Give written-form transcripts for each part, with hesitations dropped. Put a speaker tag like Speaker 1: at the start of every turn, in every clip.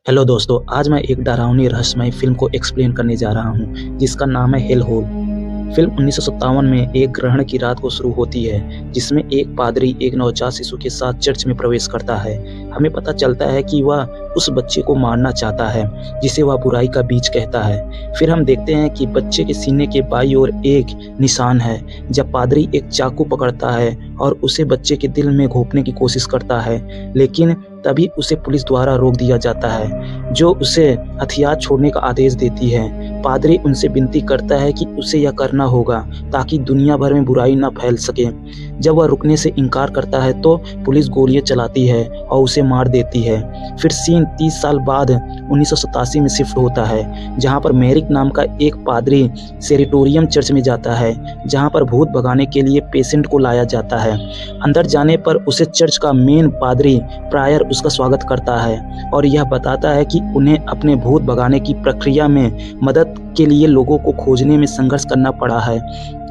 Speaker 1: Hello दोस्तों, आज मैं एक डरावनी रहस्यमय फ़िल्म को एक्सप्लेन करने जा रहा हूँ, जिसका नाम है हेल होल। फ़िल्म 1957 में एक ग्रहण की रात को शुरू होती है, जिसमें एक पादरी एक नवजात शिशु के साथ चर्च में प्रवेश करता है। हमें पता चलता है कि वह उस बच्चे को मारना चाहता है, जिसे वह बुराई का बीज कहता है। फिर हम देखते हैं कि बच्चे के सीने के बाईं ओर एक निशान है। जब पादरी एक चाकू पकड़ता है और उसे बच्चे के दिल में घोंपने की कोशिश करता है, लेकिन तभी उसे पुलिस द्वारा रोक दिया जाता है, जो उसे हथियार छोड़ने का आदेश देती है। पादरी उनसे विनती करता है कि उसे यह करना होगा ताकि दुनिया भर में बुराई न फैल सके। जब वह रुकने से इनकार करता है तो पुलिस गोलियां चलाती है और उसे मार देती है। फिर सीन 30 साल बाद 1987 में शिफ्ट होता है, जहां पर मेरिक नाम का एक पादरी सेरेटोरियम चर्च में जाता है, जहां पर भूत भगाने के लिए पेशेंट को लाया जाता है। अंदर जाने पर उसे चर्च का मेन पादरी प्रायर उसका स्वागत करता है और यह बताता है कि उन्हें अपने भूत भगाने की प्रक्रिया में मदद के लिए लोगों को खोजने में संघर्ष करना पड़ा है।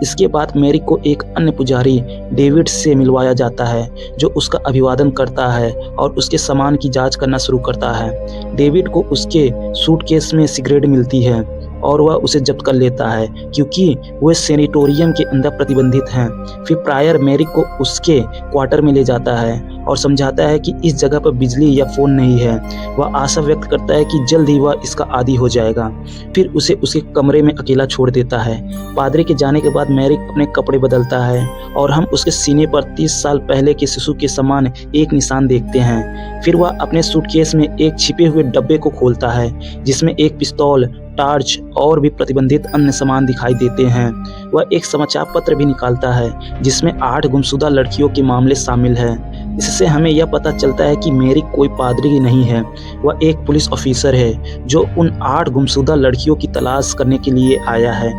Speaker 1: इसके बाद मेरिक को एक अन्य पुजारी डेविड से मिलवाया जाता है, जो उसका अभिवादन करता है और उसके सामान की जांच करना शुरू करता है। डेविड को उसके सूटकेस में सिगरेट मिलती है और वह उसे जब्त कर लेता है, क्योंकि वे सेनेटोरियम के अंदर प्रतिबंधित हैं। फिर प्रायर मेरिक को उसके क्वार्टर में ले जाता है और समझाता है कि इस जगह पर बिजली या फ़ोन नहीं है। वह आशा व्यक्त करता है कि जल्द ही वह इसका आदी हो जाएगा। फिर उसे उसके कमरे में अकेला छोड़ देता है। पादरी के जाने के बाद मेरिक अपने कपड़े बदलता है और हम उसके सीने पर 30 साल पहले के शिशु के समान एक निशान देखते हैं। फिर वह अपने सूटकेस में एक छिपे हुए डब्बे को खोलता है, जिसमें एक पिस्तौल, टार्च और भी प्रतिबंधित अन्य सामान दिखाई देते हैं। वह एक समाचार पत्र भी निकालता है, जिसमें 8 गुमशुदा लड़कियों के मामले शामिल हैं। इससे हमें यह पता चलता है कि मेरिक कोई पादरी नहीं है, वह एक पुलिस ऑफिसर है जो उन 8 गुमशुदा लड़कियों की तलाश करने के लिए आया है।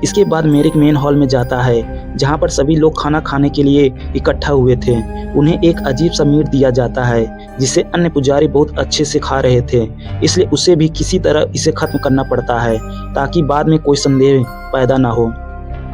Speaker 1: इसके बाद मेरिक मेन हॉल में जाता है, जहां पर सभी लोग खाना खाने के लिए इकट्ठा हुए थे। उन्हें एक अजीब सा मीट दिया जाता है, जिसे अन्य पुजारी बहुत अच्छे से खा रहे थे, इसलिए उसे भी किसी तरह इसे खत्म करना पड़ता है ताकि बाद में कोई संदेह पैदा ना हो।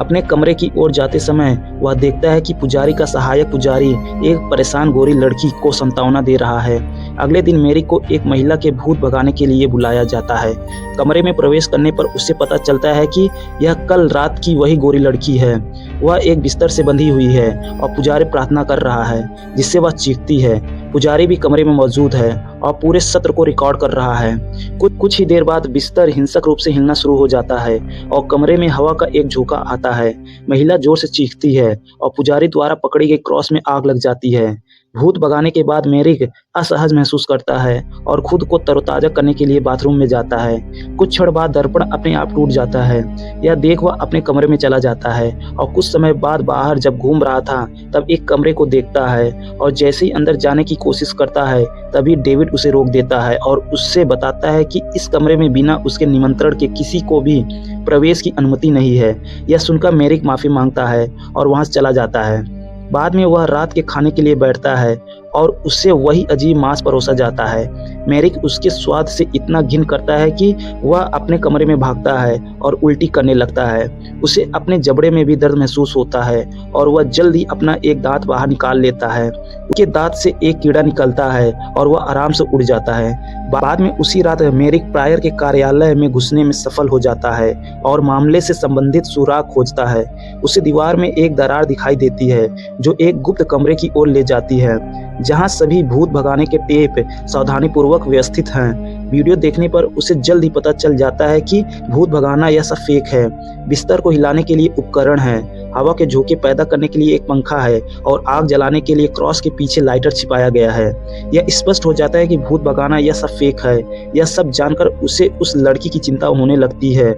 Speaker 1: अपने कमरे की ओर जाते समय वह देखता है कि पुजारी का सहायक पुजारी एक परेशान गोरी लड़की को सांत्वना दे रहा है। अगले दिन मेरिक को एक महिला के भूत भगाने के लिए बुलाया जाता है। कमरे में प्रवेश करने पर उससे पता चलता है कि यह कल रात की वही गोरी लड़की है। वह एक बिस्तर से बंधी हुई है और पुजारी प्रार्थना कर रहा है, जिससे वह चीखती है। पुजारी भी कमरे में मौजूद है और पूरे सत्र को रिकॉर्ड कर रहा है। कुछ ही देर बाद बिस्तर हिंसक रूप से हिलना शुरू हो जाता है और कमरे में हवा का एक झोंका आता है। महिला जोर से चीखती है और पुजारी द्वारा पकड़ी गई क्रॉस में आग लग जाती है। भूत भगाने के बाद मेरिक असहज महसूस करता है और खुद को तरोताजा करने के लिए बाथरूम में जाता है। कुछ क्षण बाद दर्पण अपने आप टूट जाता है। यह देख वह अपने कमरे में चला जाता है और कुछ समय बाद बाहर जब घूम रहा था तब एक कमरे को देखता है और जैसे ही अंदर जाने की कोशिश करता है तभी डेविड उसे रोक देता है और उससे बताता है कि इस कमरे में बिना उसके निमंत्रण के किसी को भी प्रवेश की अनुमति नहीं है। यह सुनकर मेरिक माफी मांगता है और वहां से चला जाता है। बाद में वह रात के खाने के लिए बैठता है और उससे वही अजीब मांस परोसा जाता है। मेरिक उसके स्वाद से इतना घिन करता है कि वह अपने कमरे में भागता है और उल्टी करने लगता है। उसे अपने जबड़े में भी दर्द महसूस होता है और वह जल्द ही अपना एक दांत बाहर निकाल लेता है। उसके दांत से एक कीड़ा निकलता है और वह आराम से उड़ जाता है। बाद में उसी रात मेरिक प्रायर के कार्यालय में घुसने में सफल हो जाता है और मामले से संबंधित सुराग खोजता है। उसे दीवार में एक दरार दिखाई देती है, जो एक गुप्त कमरे की ओर ले जाती है, जहां सभी भूत भगाने के टेप सावधानीपूर्वक व्यवस्थित हैं। वीडियो देखने पर उसे जल्द ही पता चल जाता है कि भूत भगाना यह सब फेक है। बिस्तर को हिलाने के लिए उपकरण है, हवा के झोंके पैदा करने के लिए एक पंखा है और आग जलाने के लिए क्रॉस के पीछे लाइटर छिपाया गया है। यह स्पष्ट हो जाता है कि भूत भगाना यह सब फेक है। यह सब जानकर उसे उस लड़की की चिंता होने लगती है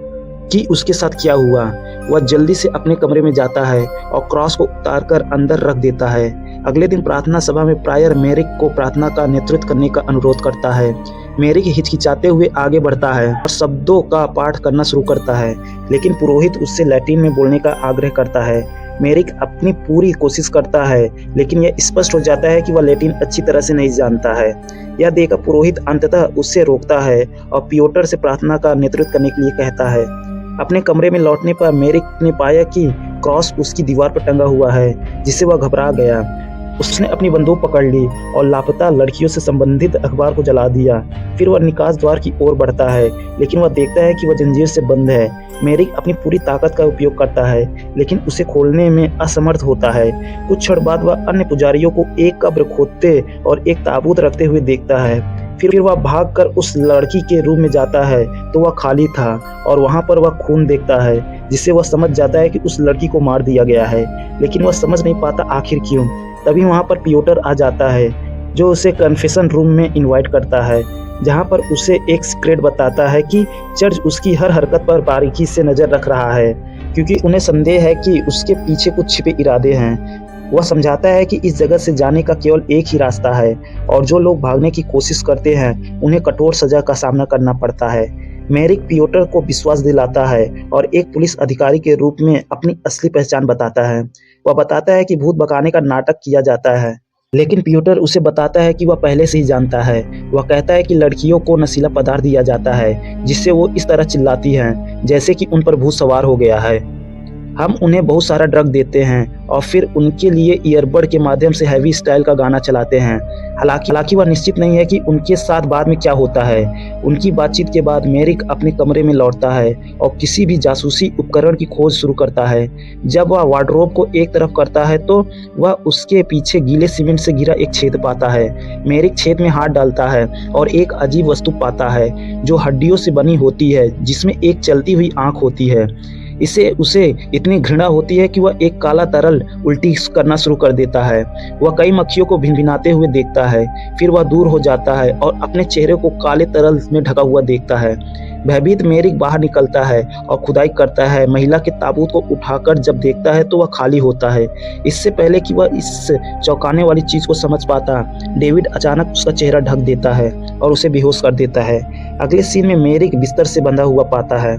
Speaker 1: कि उसके साथ क्या हुआ। वह जल्दी से अपने कमरे में जाता है और क्रॉस को उतारकर अंदर रख देता है। अगले दिन प्रार्थना सभा में प्रायर मेरिक को प्रार्थना का नेतृत्व करने का अनुरोध करता है। मेरिक हिचकिचाते हुए आगे बढ़ता है और शब्दों का पाठ करना शुरू करता है, लेकिन पुरोहित उससे लैटिन में बोलने का आग्रह करता है। मेरिक अपनी पूरी कोशिश करता है, लेकिन यह स्पष्ट हो जाता है कि वह लैटिन अच्छी तरह से नहीं जानता है। यह देखकर पुरोहित अंततः उससे रोकता है और पियोटर से प्रार्थना का नेतृत्व करने के लिए कहता है। अपने कमरे में लौटने पर मेरिक ने पाया कि क्रॉस उसकी दीवार पर टंगा हुआ है, जिससे वह घबरा गया। उसने अपनी बंदूक पकड़ ली और लापता लड़कियों से संबंधित अखबार को जला दिया। फिर वह निकास द्वार की ओर बढ़ता है, लेकिन वह देखता है कि वह जंजीर से बंद है। मेरिक अपनी पूरी ताकत का उपयोग करता है, लेकिन उसे खोलने में असमर्थ होता है। कुछ क्षण बाद वह अन्य पुजारियों को एक कब्र खोदते और एक ताबूत रखते हुए देखता है। फिर वह भागकर उस लड़की के रूम में जाता है तो वह खाली था और वहां पर वह खून देखता है, जिससे वह समझ जाता है कि उस लड़की को मार दिया गया है, लेकिन वह समझ नहीं पाता आखिर क्यों। तभी वहां पर पियोटर आ जाता है, जो उसे कन्फेशन रूम में इनवाइट करता है, जहां पर उसे एक सीक्रेट बताता है कि चर्च उसकी हर हरकत पर बारीकी से नजर रख रहा है, क्योंकि उन्हें संदेह है कि उसके पीछे कुछ छिपे इरादे हैं। वह समझाता है कि इस जगह से जाने का केवल एक ही रास्ता है और जो लोग भागने की कोशिश करते हैं उन्हें कठोर सजा का सामना करना पड़ता है। मेरिक पियोटर को विश्वास दिलाता है और एक पुलिस अधिकारी के रूप में अपनी असली पहचान बताता है। वह बताता है कि भूत भगाने का नाटक किया जाता है, लेकिन पियोटर उसे बताता है कि वह पहले से ही जानता है। वह कहता है कि लड़कियों को नशीला पदार्थ दिया जाता है, जिससे वो इस तरह चिल्लाती हैं जैसे कि उन पर भूत सवार हो गया है। हम उन्हें बहुत सारा ड्रग देते हैं और फिर उनके लिए ईयरबड के माध्यम से हैवी स्टाइल का गाना चलाते हैं। हालांकि वह निश्चित नहीं है कि उनके साथ बाद में क्या होता है। उनकी बातचीत के बाद मेरिक अपने कमरे में लौटता है और किसी भी जासूसी उपकरण की खोज शुरू करता है। जब वह वार्डरोब को एक तरफ करता है तो वह उसके पीछे गीले सीमेंट से घिरा एक छेद पाता है। मेरिक छेद में हाथ डालता है और एक अजीब वस्तु पाता है जो हड्डियों से बनी होती है, जिसमें एक चलती हुई आंख होती है। उसे इतनी घृणा होती है कि वह एक काला तरल उल्टी करना शुरू कर देता है। वह कई मक्खियों को भिनभिनाते हुए देखता है, फिर वह दूर हो जाता है और अपने चेहरे को काले तरल में ढका हुआ देखता है। भयभीत मेरिक बाहर निकलता है और खुदाई करता है। महिला के ताबूत को उठाकर जब देखता है तो वह खाली होता है। इससे पहले कि वह इस चौंकाने वाली चीज को समझ पाता, डेविड अचानक उसका चेहरा ढक देता है और उसे बेहोश कर देता है। अगले सीन में मेरिक बिस्तर से बंधा हुआ पाता है।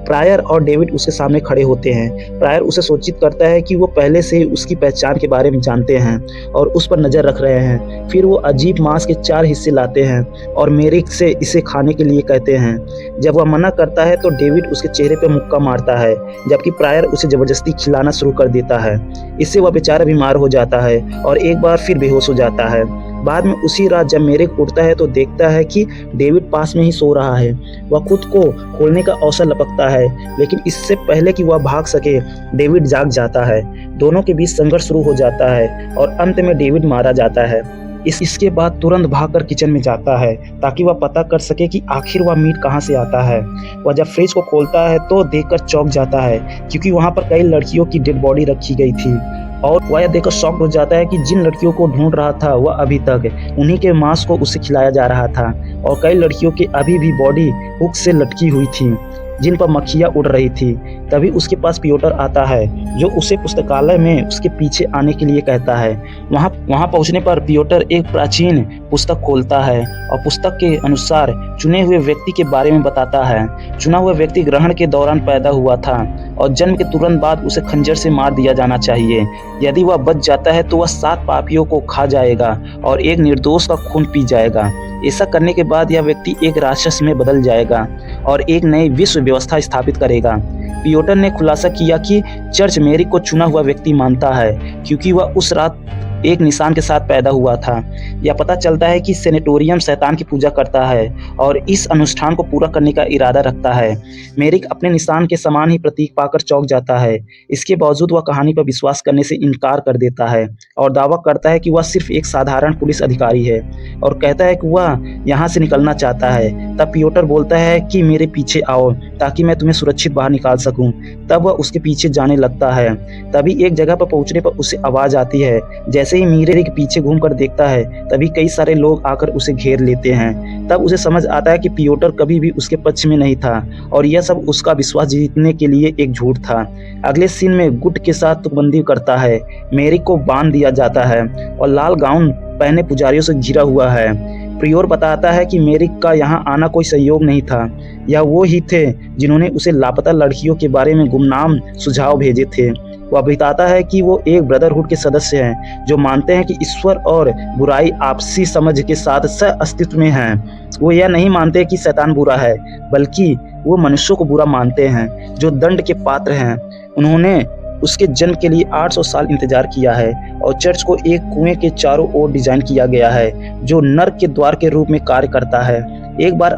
Speaker 1: प्रायर और डेविड उसके सामने खड़े होते हैं। प्रायर उसे सूचित करता है कि वो पहले से ही उसकी पहचान के बारे में जानते हैं और उस पर नजर रख रहे हैं। फिर वो अजीब मांस के 4 हिस्से लाते हैं और मेरिक से इसे खाने के लिए कहते हैं। जब वह मना करता है तो डेविड उसके चेहरे पर मुक्का मारता है, जबकि प्रायर उसे जबरदस्ती खिलाना शुरू कर देता है। इससे वह बेचारा बीमार हो जाता है और एक बार फिर बेहोश हो जाता है। बाद में उसी रात जब मेरिक उठता है तो देखता है कि डेविड पास में ही सो रहा है। वह खुद को खोलने का अवसर लपकता है, लेकिन इससे पहले कि वह भाग सके डेविड जाग जाता है। दोनों के बीच संघर्ष शुरू हो जाता है और अंत में डेविड मारा जाता है। इसके बाद तुरंत भागकर किचन में जाता है ताकि वह पता कर सके कि आखिर वह मीट कहाँ से आता है। वह जब फ्रिज को खोलता है तो देखकर चौंक जाता है, क्योंकि वहाँ पर कई लड़कियों की डेड बॉडी रखी गई थी और वह यह देखकर शॉक हो जाता है कि जिन लड़कियों को ढूंढ रहा था वह अभी तक उन्हीं के मांस को उसे खिलाया जा रहा था और कई लड़कियों की अभी भी बॉडी हुक से लटकी हुई थी, जिन पर मक्खियाँ उड़ रही थी। तभी उसके पास पियोटर आता है, जो उसे पुस्तकालय में उसके पीछे आने के लिए कहता है। वहाँ पहुँचने पर पियोटर एक प्राचीन पुस्तक खोलता है और पुस्तक के अनुसार चुने हुए व्यक्ति के बारे में बताता है। चुना हुआ व्यक्ति ग्रहण के दौरान पैदा हुआ था और जन्म के तुरंत बाद उसे खंजर से मार दिया जाना चाहिए। यदि वह बच जाता है तो वह 7 पापियों को खा जाएगा और एक निर्दोष का खून पी जाएगा। ऐसा करने के बाद यह व्यक्ति एक राक्षस में बदल जाएगा और एक नई विश्व व्यवस्था स्थापित करेगा। पियोटर ने खुलासा किया कि चर्च मेरिक को चुना हुआ व्यक्ति मानता है, क्योंकि वह उस रात एक निशान के साथ पैदा हुआ था। यह पता चलता है कि सेनेटोरियम शैतान की पूजा करता है और इस अनुष्ठान को पूरा करने का इरादा रखता है। मेरिक अपने निशान के समान ही प्रतीक पाकर चौंक जाता है। इसके बावजूद वह कहानी पर विश्वास करने से इनकार कर देता है और दावा करता है कि वह सिर्फ एक साधारण पुलिस अधिकारी है और कहता है कि वह यहाँ से निकलना चाहता है। तब पियोटर बोलता है कि मेरे पीछे आओ ताकि मैं तुम्हें सुरक्षित बाहर निकाल सकूं। तब वह उसके पीछे जाने लगता है। तभी एक जगह पर पहुंचने पर उसे आवाज आती है। जैसे ही मेरिक के पीछे घूमकर देखता है, तभी कई सारे लोग आकर उसे घेर लेते हैं। तब उसे समझ आता है कि पियोटर कभी भी उसके पक्ष में नहीं था और यह सब उसका विश्वास जीतने के लिए एक झूठ था। अगले सीन में गुट के साथ तुकबंदी करता है। मेरिक को बांध दिया जाता है और लाल गाउन पहने पुजारियों से घिरा हुआ है। प्रियोर बताता है कि मेरिक का यहाँ आना कोई संयोग नहीं था। यह वो ही थे जिन्होंने उसे लापता लड़कियों के बारे में गुमनाम सुझाव भेजे थे। वह बताता है कि वो एक ब्रदरहुड के सदस्य हैं जो मानते हैं कि ईश्वर और बुराई आपसी समझ के साथ सह अस्तित्व में हैं। वो यह नहीं मानते कि शैतान बुरा है, बल्कि वो मनुष्यों को बुरा मानते हैं जो दंड के पात्र हैं। उन्होंने उसके जन्म के लिए 800 साल इंतजार किया है और चर्च को एक कुएं के चारों ओर डिजाइन किया गया है जो नर्क के द्वार के रूप में कार्य करता है। एक बार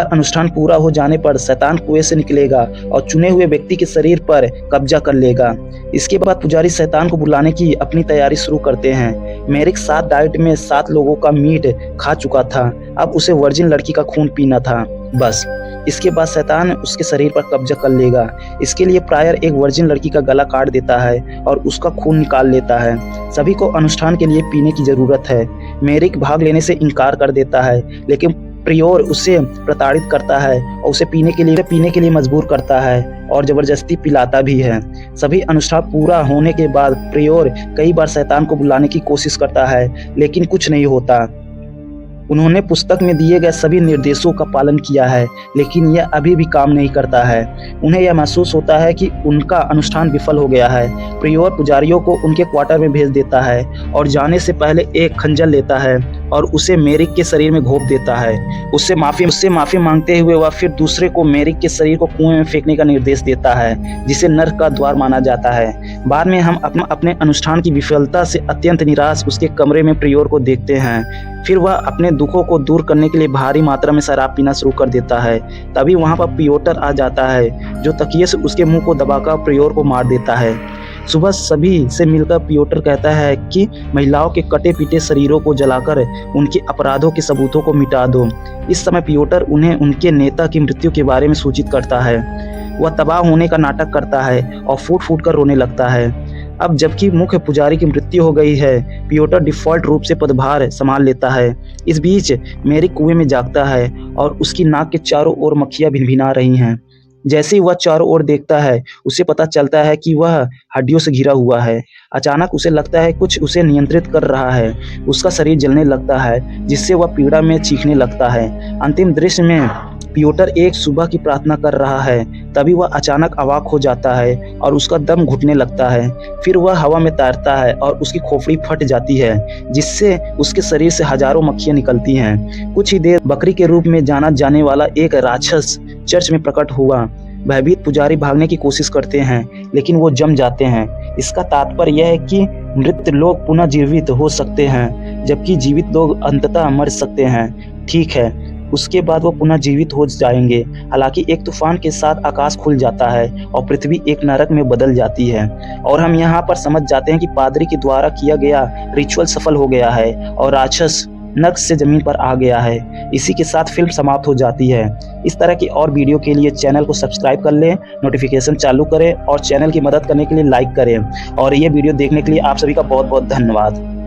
Speaker 1: अनुष्ठान पूरा हो जाने पर शैतान कुएं से निकलेगा और चुने हुए व्यक्ति के शरीर पर कब्जा कर लेगा। इसके बाद पुजारी शैतान को बुलाने की अपनी तैयारी शुरू करते हैं। मेरिक 7 डाइट में 7 लोगों का मीट खा चुका था, अब उसे वर्जिन लड़की का खून पीना था बस। इसके बाद शैतान उसके शरीर पर कब्जा कर लेगा। इसके लिए प्रायर एक वर्जिन लड़की का गला काट देता है और उसका खून निकाल लेता है। सभी को अनुष्ठान के लिए पीने की जरूरत है। मेरिक भाग लेने से इनकार कर देता है, लेकिन प्रियोर उसे प्रताड़ित करता है और उसे पीने के लिए मजबूर करता है और जबरदस्ती पिलाता भी है। सभी अनुष्ठान पूरा होने के बाद प्रियोर कई बार शैतान को बुलाने की कोशिश करता है, लेकिन कुछ नहीं होता। उन्होंने पुस्तक में दिए गए सभी निर्देशों का पालन किया है, लेकिन यह अभी भी काम नहीं करता है। उन्हें यह महसूस होता है कि उनका अनुष्ठान विफल हो गया है। प्रियोर पुजारियों को उनके क्वार्टर में भेज देता है और जाने से पहले एक खंजर लेता है और उसे मेरिक के शरीर में घोंप देता है। उससे माफी मांगते हुए वह फिर दूसरे को मेरिक के शरीर को कुएं में फेंकने का निर्देश देता है, जिसे नर्क का द्वार माना जाता है। बाद में हम अपने अनुष्ठान की विफलता से अत्यंत निराश उसके कमरे में प्रियोर को देखते हैं। फिर वह अपने दुखों को दूर करने के लिए भारी मात्रा में शराब पीना शुरू कर देता है। तभी वहां पर पियोटर आ जाता है, जो तकिए से उसके मुंह को दबाकर प्रियोर को मार देता है। सुबह सभी से मिलकर पियोटर कहता है कि महिलाओं के कटे पीटे शरीरों को जलाकर उनके अपराधों के सबूतों को मिटा दो। इस समय पियोटर उन्हें उनके नेता की मृत्यु के बारे में सूचित करता है। वह तबाह होने का नाटक करता है और फूट फूट कर रोने लगता है। अब जबकि मुख्य पुजारी की मृत्यु हो गई है, पियोटर डिफॉल्ट रूप से पदभार संभाल लेता है। इस बीच मेरिक कुएं में जागता है और उसकी नाक के चारों ओर मक्खियां भिनभिना रही हैं। जैसे ही वह चारों ओर देखता है, उसे पता चलता है कि वह हड्डियों से घिरा हुआ है। अचानक उसे लगता है कुछ उसे नियंत्रित कर रहा है। उसका शरीर जलने लगता है, जिससे वह पीड़ा में चीखने लगता है। अंतिम दृश्य में पियोटर एक सुबह की प्रार्थना कर रहा है, तभी वह अचानक अवाक हो जाता है और उसका दम घुटने लगता है। फिर वह हवा में तैरता है और उसकी खोपड़ी फट जाती है, जिससे उसके शरीर से हजारों मक्खियां निकलती हैं। कुछ ही देर बकरी के रूप में जाना जाने वाला एक राक्षस चर्च में प्रकट हुआ। भयभीत पुजारी भागने की कोशिश करते हैं, लेकिन वो जम जाते हैं। इसका तात्पर्य यह है कि मृत लोग पुनः जीवित हो सकते हैं, जबकि जीवित लोग अंततः मर सकते हैं। ठीक है, उसके बाद वो पुनः जीवित हो जाएंगे। हालांकि एक तूफान के साथ आकाश खुल जाता है और पृथ्वी एक नरक में बदल जाती है। और हम यहाँ पर समझ जाते हैं कि पादरी के द्वारा किया गया रिचुअल सफल हो गया है और राक्षस नर्क से जमीन पर आ गया है। इसी के साथ फिल्म समाप्त हो जाती है। इस तरह की और वीडियो के लिए चैनल को सब्सक्राइब कर लें, नोटिफिकेशन चालू करें और चैनल की मदद करने के लिए लाइक करें। और ये वीडियो देखने के लिए आप सभी का बहुत बहुत धन्यवाद।